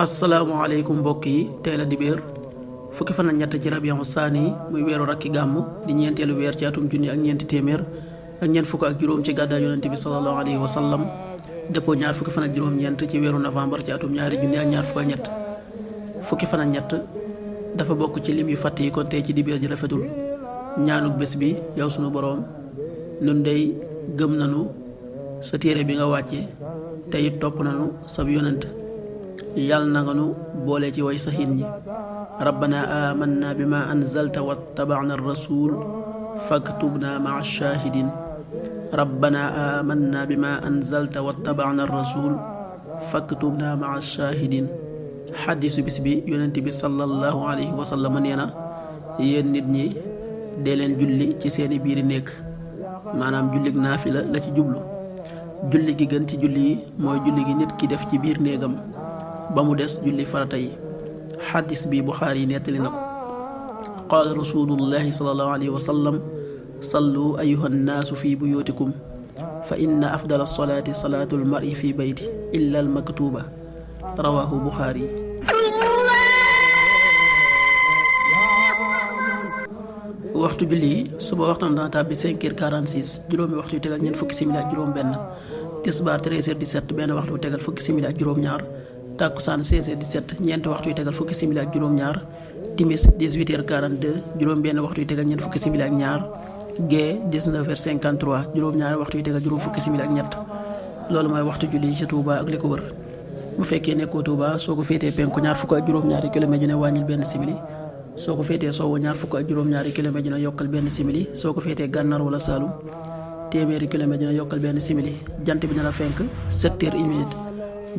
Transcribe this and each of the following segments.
asalaamaaleykum mbokk yi tey la dibéer fukki fan ak ñett ci rabiu saani muy weeru rakki gàmm di ñeenteelu weer ci atum junni ak ñeenti téeméer ak ñeent fukk ak juróom ci gàddaay yonente bi sallallahu alayhi wa sallam dëppoo ñaar fukki fan ak juróom-ñeent ci weeru novembre ci atum ñaari junni ak ñaar fukk ak ñett fukki fan ak ñett dafa bokk ci lim yu fàtt yi kon tey ci dibéer ji rafetul ñaanuk bés bi yow sunu boroom nun dey gëm nanu sa téere bi nga wàcce te it topp nanu sab yonent yàlla na nga nu boole ci way saxiin ñi rabbana amanna bima anzalta wattaba'na ar-rasul faktubna ma'a ash-shahidin rabbana amanna bima anzalta wattaba'na ar-rasul faktubna ma'a ash-shahidin xaddisu bis bi yonent bi sallallahu alayhi wa sallam nee na yéen nit ñi dee leen julli ci seeni biiri néeg maanaam jullig naafila la ci jublu julli gi gën ci julli yi mooy julli gi nit ki def ci biir néegam ba mu des julli farata yi xaddis bi Buxaari yi nettali na ko qaala rasulullahi sallallahu alayhi wa sallam sallu ayuha nnaasu fi buyutikum fa inna afdala salaati salaatu almari fi bayti illa almaktuba rawahu Buxaari yi waxtu julli yi suba waxtaan dana tàbbi 5h46 juróomi waxtu yu tegal ñeent fukki simili ak juróom benn tisbaar 13h17 benn waxtu yu tegal fukki simili ak juróom ñaar takkusaan 16h17 ñeenti waxtu yu tegal fukki simili ak juróom ñaar timis 18h42 juróom benn waxtu yu tegal ñeent fukki simili ak ñaar gee 19h53 juróom ñaari waxtu yu tegal juróom fukki simili ak ñett loolu mooy waxtu julli ci Touba ak li ko wër bu fekkee nekkoo Touba soo ko féetee penku ñaar fukk ak juróom-ñaari kilomètre ju ne wàññil benn simili soo ko féetee sowwu ñaar fukk ak juróom-ñaari kilomètre ju ne yokkal benn simili soo ko féetee gànnaar wala Saalum téeméeri kilomètre ju ne yokkal benn simili jant bi dina fenk 7h01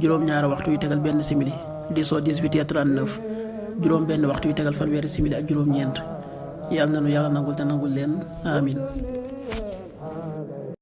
juróom-ñaari waxtu yu tegal benn simili di soo 18h39 juróom benn waxtu yu tegal fanweeri simili ak juróom-ñeent yàlla na nu yàlla nangul te nangul leen amin